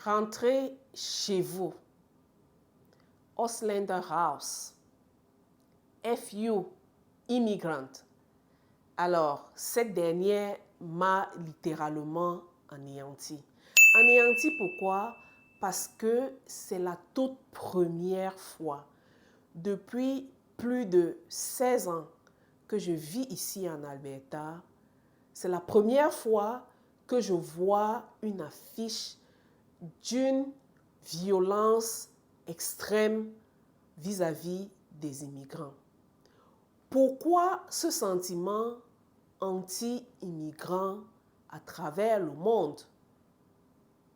Rentrez chez vous. Ausländer raus. FU, immigrant. Alors, cette dernière m'a littéralement anéanti. Anéanti pourquoi? Parce que c'est la toute première fois depuis plus de 16 ans que je vis ici en Alberta. C'est la première fois que je vois une affiche d'une violence extrême vis-à-vis des immigrants. Pourquoi ce sentiment anti-immigrant à travers le monde?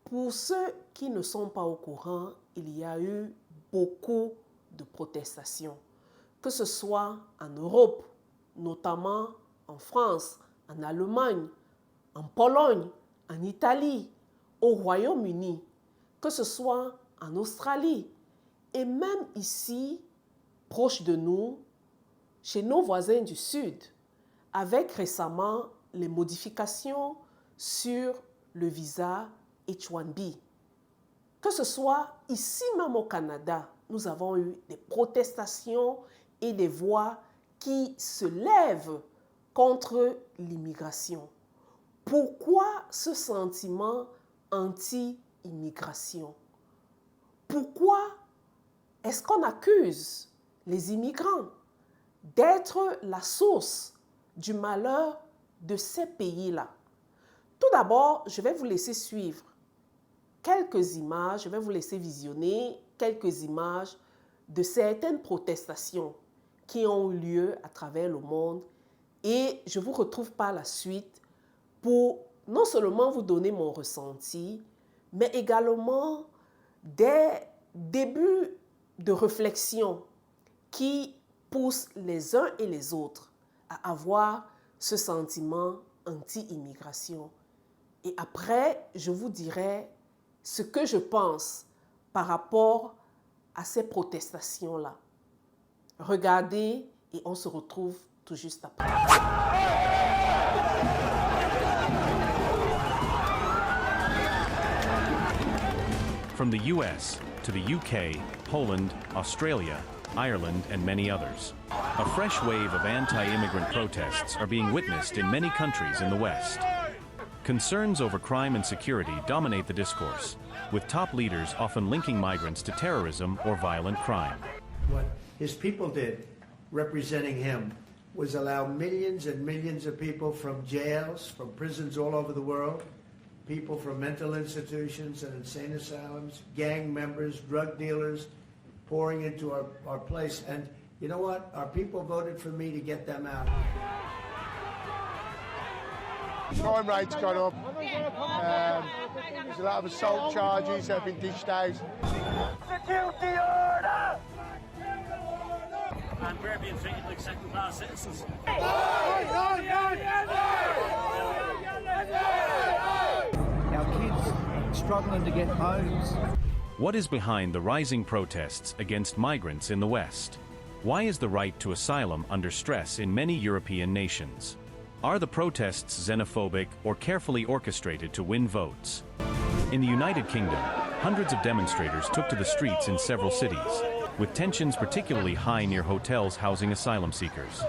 Pour ceux qui ne sont pas au courant, il y a eu beaucoup de protestations, que ce soit en Europe, notamment en France, en Allemagne, en Pologne, en Italie, au Royaume-Uni, que ce soit en Australie et même ici, proche de nous, chez nos voisins du Sud, avec récemment les modifications sur le visa H1B. Que ce soit ici même au Canada, nous avons eu des protestations et des voix qui se lèvent contre l'immigration. Pourquoi ce sentiment anti-immigration? Pourquoi est-ce qu'on accuse les immigrants d'être la source du malheur de ces pays-là? Tout d'abord, je vais vous laisser suivre quelques images, je vais vous laisser visionner quelques images de certaines protestations qui ont eu lieu à travers le monde et je vous retrouve par la suite pour non seulement vous donner mon ressenti, mais également des débuts de réflexion qui poussent les uns et les autres à avoir ce sentiment anti-immigration. Et après, je vous dirai ce que je pense par rapport à ces protestations-là. Regardez et on se retrouve tout juste après. From the US to the UK, Poland, Australia, Ireland, and many others, a fresh wave of anti-immigrant protests are being witnessed in many countries in the West. Concerns over crime and security dominate the discourse, with top leaders often linking migrants to terrorism or violent crime. What his people did, representing him, was allow millions and millions of people from jails, from prisons all over the world, people from mental institutions and insane asylums, gang members, drug dealers, pouring into our place. And you know what? Our people voted for me to get them out. Crime rate's gone up. There's a lot of assault charges that have been dished out. Execute the order! And we're being treated like second-class citizens. Our kids are struggling to get homes. What is behind the rising protests against migrants in the West? Why is the right to asylum under stress in many European nations? Are the protests xenophobic or carefully orchestrated to win votes? In the United Kingdom, hundreds of demonstrators took to the streets in several cities, with tensions particularly high near hotels housing asylum seekers.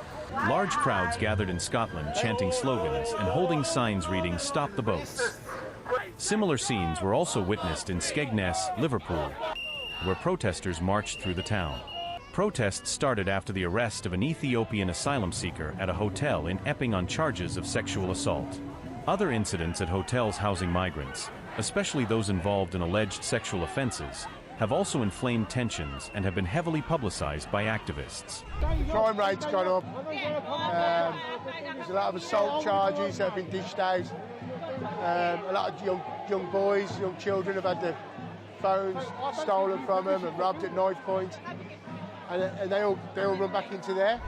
Large crowds gathered in Scotland chanting slogans and holding signs reading "Stop the Boats." Similar scenes were also witnessed in Skegness, Liverpool, where protesters marched through the town. Protests started after the arrest of an Ethiopian asylum seeker at a hotel in Epping on charges of sexual assault. Other incidents at hotels housing migrants, especially those involved in alleged sexual offenses, have also inflamed tensions and have been heavily publicized by activists. Crime rate's gone up. There's a lot of assault charges that have been dished out. A lot of young boys, young children have had their phones stolen from them and robbed at knife point. And they all run back into there.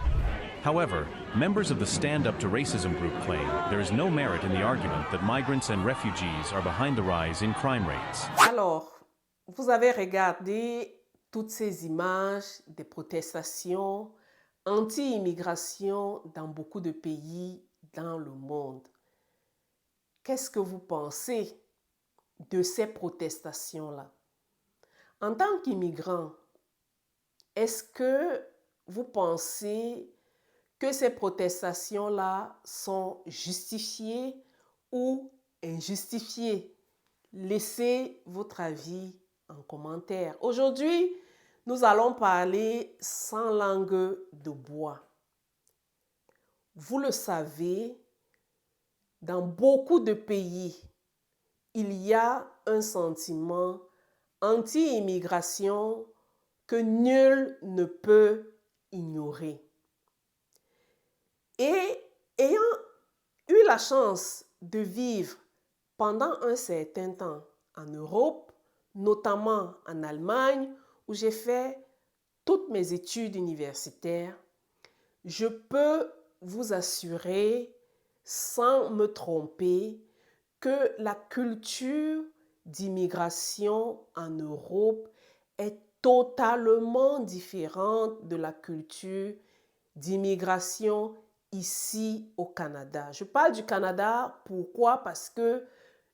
However, members of the Stand Up to Racism group claim there is no merit in the argument that migrants and refugees are behind the rise in crime rates. Alors, vous avez regardé toutes ces images des protestations anti-immigration dans beaucoup de pays dans le monde. Qu'est-ce que vous pensez? de ces protestations-là. En tant qu'immigrant, est-ce que vous pensez que ces protestations-là sont justifiées ou injustifiées? Laissez votre avis en commentaire. Aujourd'hui, nous allons parler sans langue de bois. Vous le savez, dans beaucoup de pays, il y a un sentiment anti-immigration que nul ne peut ignorer. Et ayant eu la chance de vivre pendant un certain temps en Europe, notamment en Allemagne, où j'ai fait toutes mes études universitaires, je peux vous assurer, sans me tromper, que la culture d'immigration en Europe est totalement différente de la culture d'immigration ici au Canada. Je parle du Canada, pourquoi? Parce que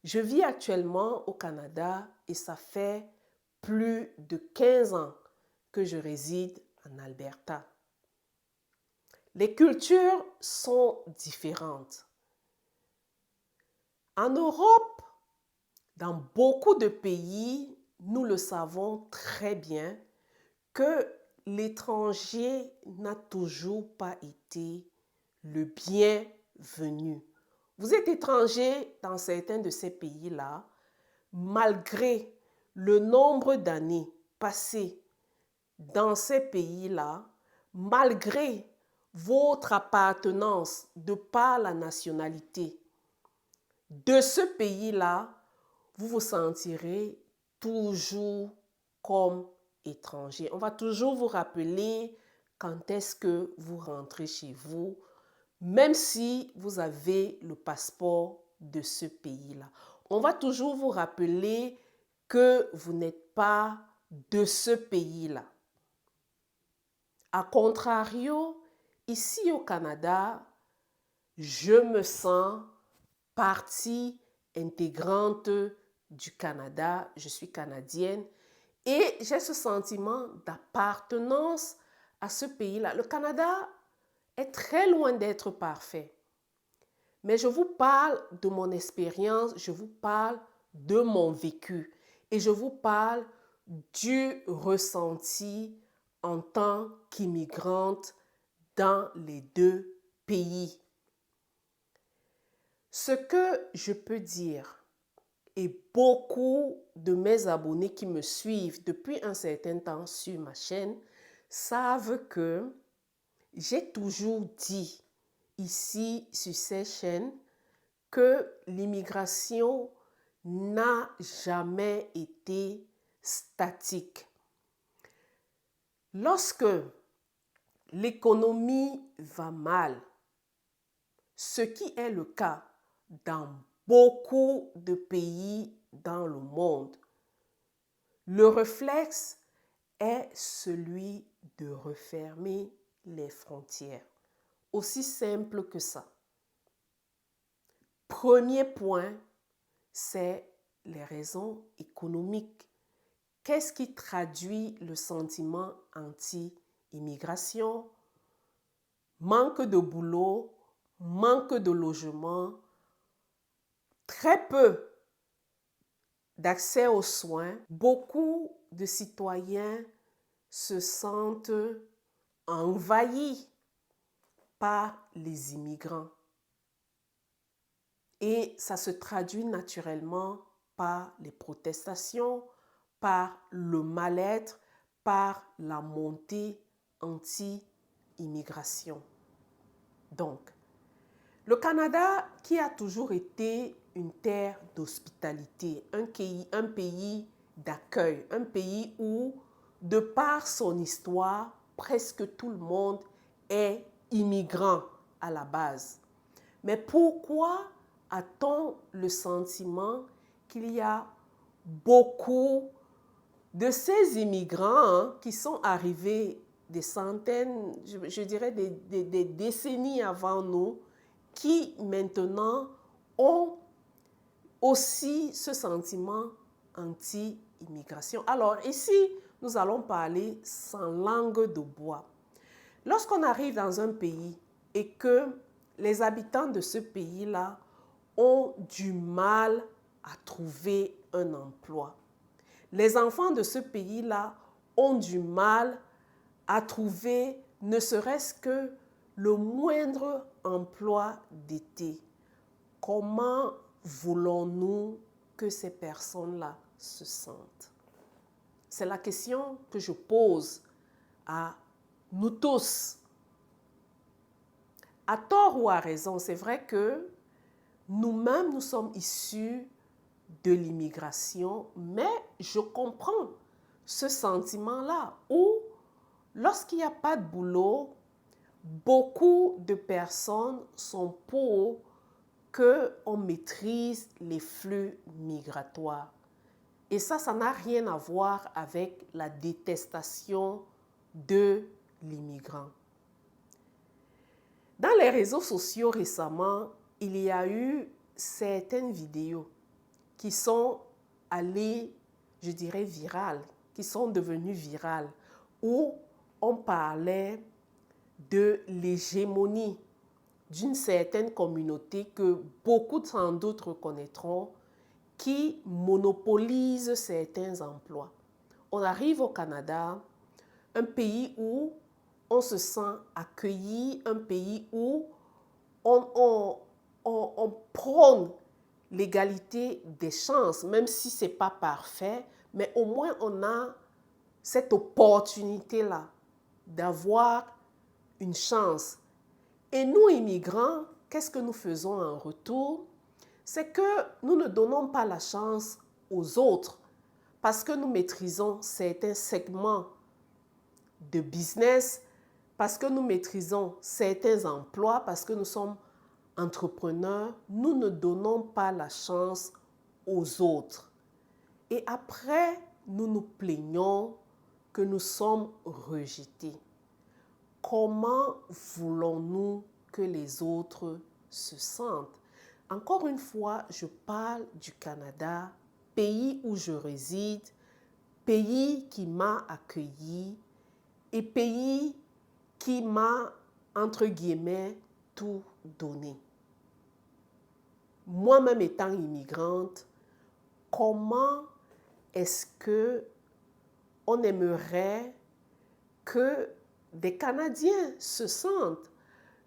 je vis actuellement au Canada et ça fait plus de 15 ans que je réside en Alberta. Les cultures sont différentes. En Europe, dans beaucoup de pays, nous le savons très bien que l'étranger n'a toujours pas été le bienvenu. Vous êtes étranger dans certains de ces pays-là, malgré le nombre d'années passées dans ces pays-là, malgré votre appartenance de par la nationalité de ce pays-là, vous vous sentirez toujours comme étranger. On va toujours vous rappeler quand est-ce que vous rentrez chez vous, même si vous avez le passeport de ce pays-là. On va toujours vous rappeler que vous n'êtes pas de ce pays-là. A contrario, ici au Canada, je me sens partie intégrante du Canada. Je suis canadienne et j'ai ce sentiment d'appartenance à ce pays-là. Le Canada est très loin d'être parfait. Mais je vous parle de mon expérience, je vous parle de mon vécu et je vous parle du ressenti en tant qu'immigrante dans les deux pays. Ce que je peux dire, et beaucoup de mes abonnés qui me suivent depuis un certain temps sur ma chaîne savent que j'ai toujours dit ici sur ces chaînes que l'immigration n'a jamais été statique. Lorsque l'économie va mal, ce qui est le cas dans beaucoup de pays dans le monde, le réflexe est celui de refermer les frontières. Aussi simple que ça. Premier point, c'est les raisons économiques. Qu'est-ce qui traduit le sentiment anti-immigration? Manque de boulot, manque de logement, très peu d'accès aux soins. Beaucoup de citoyens se sentent envahis par les immigrants. Et ça se traduit naturellement par les protestations, par le mal-être, par la montée anti-immigration. Donc, le Canada, qui a toujours été une terre d'hospitalité, un pays d'accueil, un pays où, de par son histoire, presque tout le monde est immigrant à la base. Mais pourquoi a-t-on le sentiment qu'il y a beaucoup de ces immigrants qui sont arrivés des centaines, je dirais des décennies avant nous, qui maintenant ont aussi ce sentiment anti-immigration. Alors ici, nous allons parler sans langue de bois. Lorsqu'on arrive dans un pays et que les habitants de ce pays-là ont du mal à trouver un emploi, les enfants de ce pays-là ont du mal à trouver ne serait-ce que le moindre emploi d'été. Comment voulons-nous que ces personnes-là se sentent? C'est la question que je pose à nous tous. À tort ou à raison, c'est vrai que nous-mêmes, nous sommes issus de l'immigration, mais je comprends ce sentiment-là où, lorsqu'il n'y a pas de boulot, beaucoup de personnes sont pour qu'on maîtrise les flux migratoires. Et ça n'a rien à voir avec la détestation de l'immigrant. Dans les réseaux sociaux récemment, il y a eu certaines vidéos qui sont allées, je dirais, virales, qui sont devenues virales, où on parlait de l'hégémonie d'une certaine communauté que beaucoup sans doute reconnaîtront, qui monopolise certains emplois. On arrive au Canada, un pays où on se sent accueilli, un pays où on prône l'égalité des chances, même si ce n'est pas parfait, mais au moins on a cette opportunité-là d'avoir une chance. Et nous, immigrants, qu'est-ce que nous faisons en retour? C'est que nous ne donnons pas la chance aux autres parce que nous maîtrisons certains segments de business, parce que nous maîtrisons certains emplois, parce que nous sommes entrepreneurs, nous ne donnons pas la chance aux autres. Et après, nous nous plaignons que nous sommes rejetés. Comment voulons-nous que les autres se sentent? Encore une fois, je parle du Canada, pays où je réside, pays qui m'a accueilli et pays qui m'a, entre guillemets, tout donné. Moi-même étant immigrante, comment est-ce que on aimerait que des Canadiens se sentent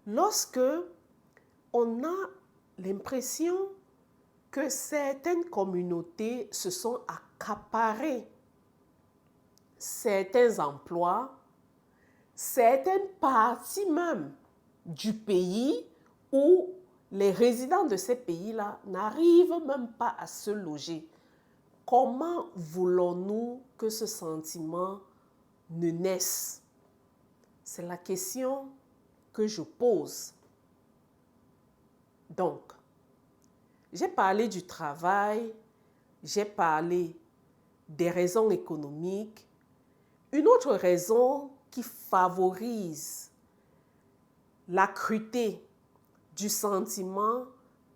lorsque on a l'impression que certaines communautés se sont accaparées certains emplois, certaines parties même du pays où les résidents de ces pays-là n'arrivent même pas à se loger. Comment voulons-nous que ce sentiment ne naisse? C'est la question que je pose. Donc, j'ai parlé du travail, j'ai parlé des raisons économiques. Une autre raison qui favorise l'acuité du sentiment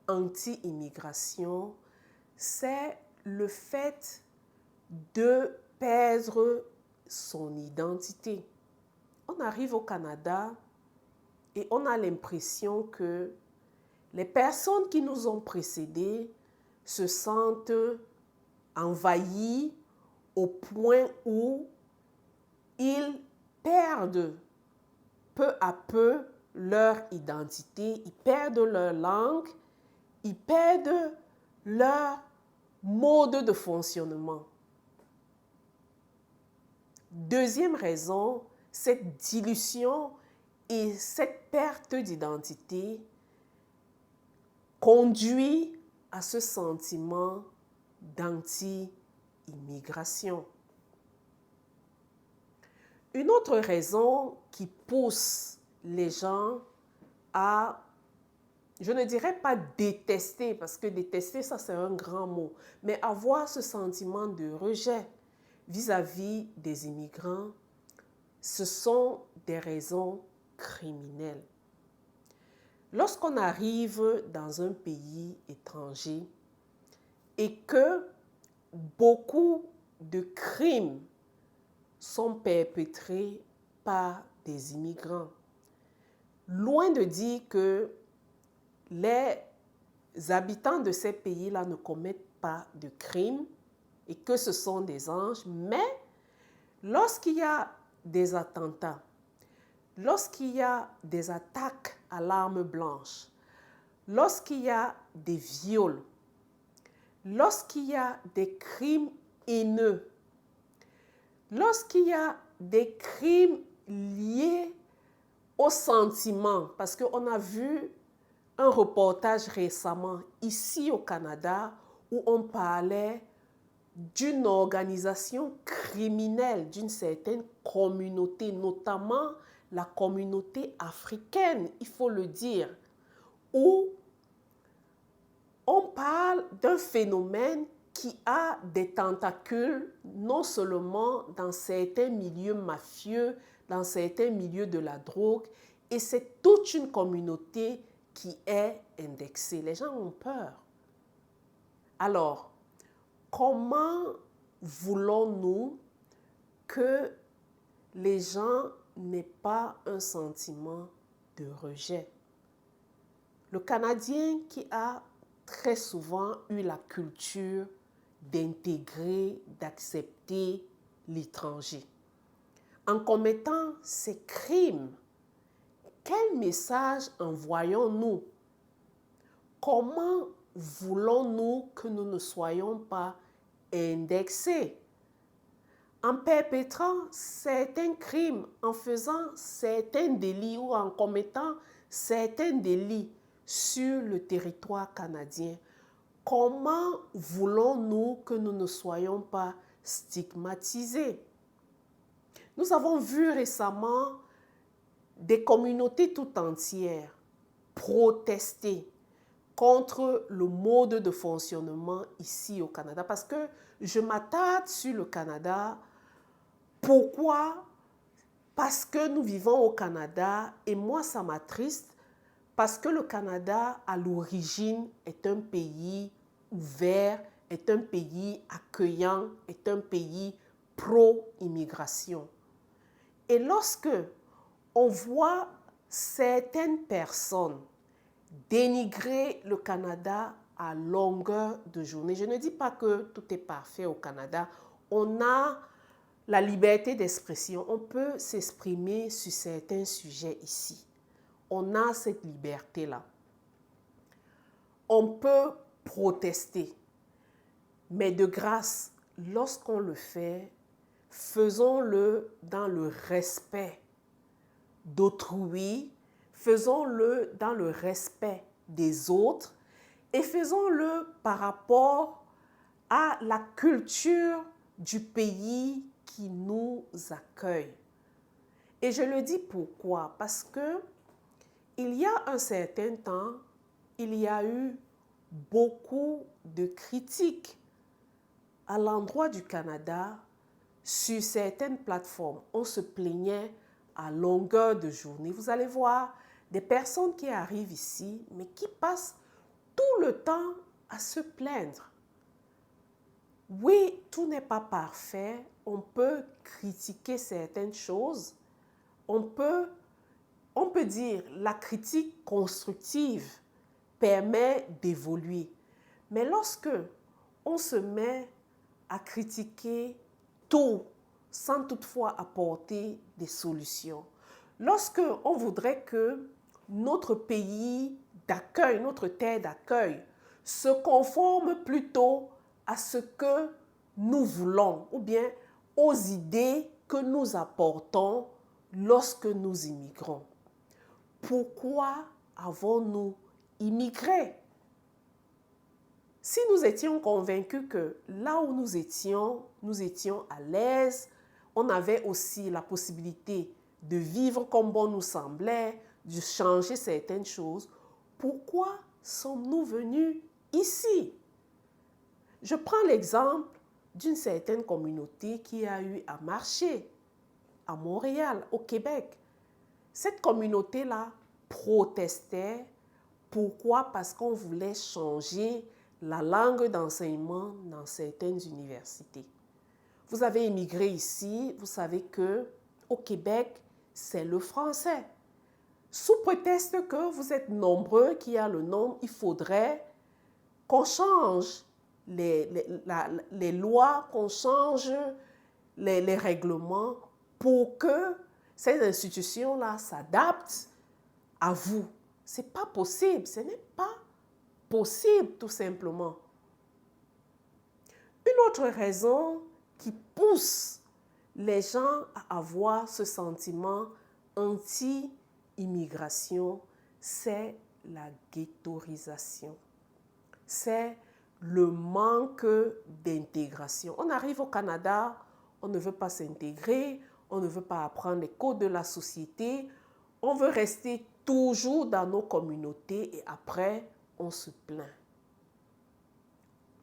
anti-immigration, c'est le fait de perdre son identité. On arrive au Canada et on a l'impression que les personnes qui nous ont précédés se sentent envahies au point où ils perdent peu à peu leur identité, ils perdent leur langue, ils perdent leur mode de fonctionnement. Deuxième raison, cette dilution et cette perte d'identité conduit à ce sentiment d'anti-immigration. Une autre raison qui pousse les gens à, je ne dirais pas détester, parce que détester, ça c'est un grand mot, mais avoir ce sentiment de rejet vis-à-vis des immigrants, ce sont des raisons criminelles. Lorsqu'on arrive dans un pays étranger, et que beaucoup de crimes sont perpétrés par des immigrants. Loin de dire que les habitants de ces pays-là ne commettent pas de crimes et que ce sont des anges, mais lorsqu'il y a des attentats, lorsqu'il y a des attaques à l'arme blanche, lorsqu'il y a des viols, lorsqu'il y a des crimes haineux, lorsqu'il y a des crimes liés aux sentiments, parce qu'on a vu un reportage récemment ici au Canada où on parlait d'une organisation criminelle d'une certaine communauté, notamment la communauté africaine, il faut le dire, où on parle d'un phénomène qui a des tentacules non seulement dans certains milieux mafieux, dans certains milieux de la drogue, et c'est toute une communauté qui est indexée. Les gens ont peur. Alors, comment voulons-nous que les gens n'aient pas un sentiment de rejet? Le Canadien qui a très souvent eu la culture d'intégrer, d'accepter l'étranger. En commettant ces crimes, quel message envoyons-nous? Comment voulons-nous que nous ne soyons pas indexés? En perpétrant certains crimes, en faisant certains délits ou en commettant certains délits sur le territoire canadien, comment voulons-nous que nous ne soyons pas stigmatisés? Nous avons vu récemment des communautés tout entières protester contre le mode de fonctionnement ici au Canada. Parce que je m'attarde sur le Canada. Pourquoi? Parce que nous vivons au Canada et moi ça m'attriste parce que le Canada à l'origine est un pays ouvert, est un pays accueillant, est un pays pro-immigration. Et lorsque on voit certaines personnes dénigrer le Canada à longueur de journée, je ne dis pas que tout est parfait au Canada, on a la liberté d'expression, on peut s'exprimer sur certains sujets ici. On a cette liberté-là. On peut protester, mais de grâce, lorsqu'on le fait, faisons-le dans le respect d'autrui, faisons-le dans le respect des autres et faisons-le par rapport à la culture du pays qui nous accueille. Et je le dis pourquoi? Parce que il y a un certain temps, il y a eu beaucoup de critiques à l'endroit du Canada sur certaines plateformes. On se plaignait à longueur de journée. Vous allez voir des personnes qui arrivent ici, mais qui passent tout le temps à se plaindre. Oui, tout n'est pas parfait. On peut critiquer certaines choses. On peut dire la critique constructive permet d'évoluer. Mais lorsque on se met à critiquer tout sans toutefois apporter des solutions, lorsque on voudrait que notre pays d'accueil, notre terre d'accueil, se conforme plutôt à ce que nous voulons ou bien aux idées que nous apportons lorsque nous immigrons. Pourquoi avons-nous immigré? Si nous étions convaincus que là où nous étions à l'aise, on avait aussi la possibilité de vivre comme bon nous semblait, de changer certaines choses, pourquoi sommes-nous venus ici? Je prends l'exemple d'une certaine communauté qui a eu à marcher à Montréal, au Québec. Cette communauté-là protestait. Pourquoi? Parce qu'on voulait changer la langue d'enseignement dans certaines universités. Vous avez immigré ici, vous savez que au Québec, c'est le français. Sous prétexte que vous êtes nombreux, qu'il y a le nombre, il faudrait qu'on change les lois, qu'on change les règlements pour que ces institutions-là s'adaptent à vous. Ce n'est pas possible, ce n'est pas possible tout simplement. Une autre raison qui pousse les gens à avoir ce sentiment anti-immigration, c'est la ghettoisation. C'est le manque d'intégration. On arrive au Canada, on ne veut pas s'intégrer, on ne veut pas apprendre les codes de la société, on veut rester toujours dans nos communautés et après, on se plaint.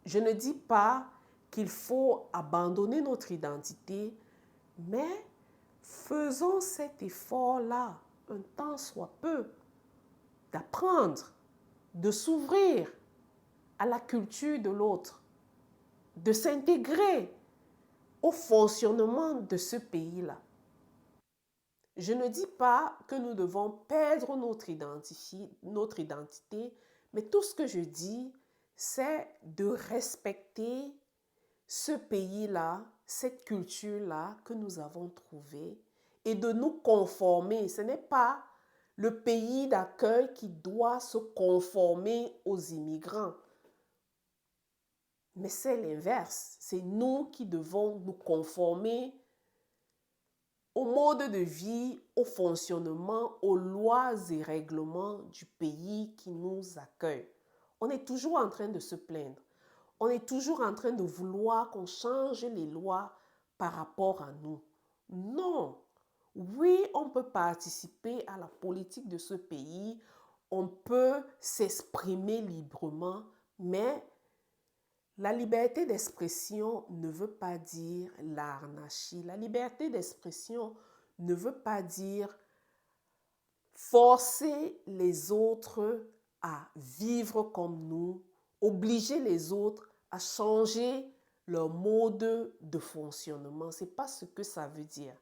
Je ne dis pas qu'il faut abandonner notre identité, mais faisons cet effort-là, un temps soit peu, d'apprendre, de s'ouvrir à la culture de l'autre, de s'intégrer au fonctionnement de ce pays-là. Je ne dis pas que nous devons perdre notre identité, mais tout ce que je dis, c'est de respecter ce pays-là, cette culture-là que nous avons trouvée et de nous conformer. Ce n'est pas le pays d'accueil qui doit se conformer aux immigrants, mais c'est l'inverse. C'est nous qui devons nous conformer au mode de vie, au fonctionnement, aux lois et règlements du pays qui nous accueille. On est toujours en train de se plaindre. On est toujours en train de vouloir qu'on change les lois par rapport à nous. Non. Oui, on peut participer à la politique de ce pays. On peut s'exprimer librement, mais la liberté d'expression ne veut pas dire l'anarchie. La liberté d'expression ne veut pas dire forcer les autres à vivre comme nous, obliger les autres à changer leur mode de fonctionnement. Ce n'est pas ce que ça veut dire.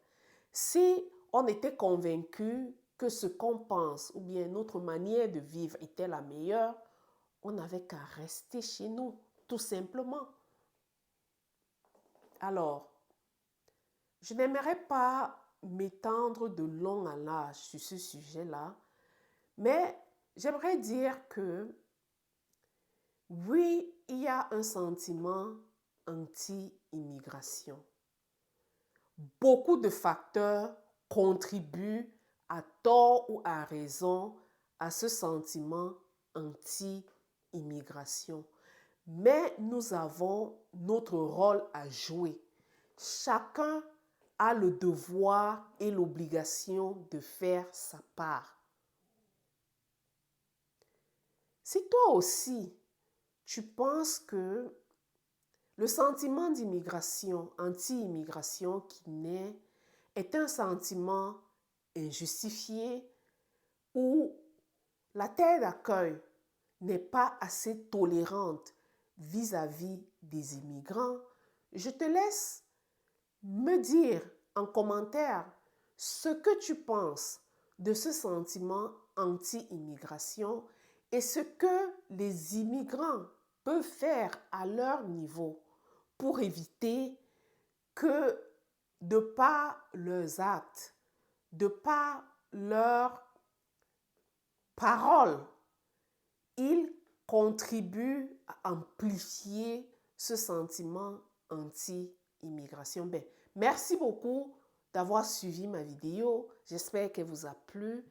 Si on était convaincu que ce qu'on pense ou bien notre manière de vivre était la meilleure, on n'avait qu'à rester chez nous. Tout simplement. Alors, je n'aimerais pas m'étendre de long en large sur ce sujet-là, mais j'aimerais dire que oui, il y a un sentiment anti-immigration. Beaucoup de facteurs contribuent à tort ou à raison à ce sentiment anti-immigration. Mais nous avons notre rôle à jouer. Chacun a le devoir et l'obligation de faire sa part. Si toi aussi, tu penses que le sentiment d'immigration, anti-immigration qui naît, est un sentiment injustifié ou la terre d'accueil n'est pas assez tolérante vis-à-vis des immigrants, je te laisse me dire en commentaire ce que tu penses de ce sentiment anti-immigration et ce que les immigrants peuvent faire à leur niveau pour éviter que de par leurs actes, de par leurs paroles, ils contribuent à amplifier ce sentiment anti-immigration. Merci beaucoup d'avoir suivi ma vidéo. J'espère qu'elle vous a plu.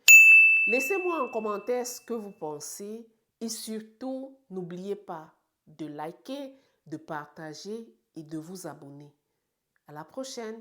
Laissez-moi en commentaire ce que vous pensez et surtout, n'oubliez pas de liker, de partager et de vous abonner. À la prochaine!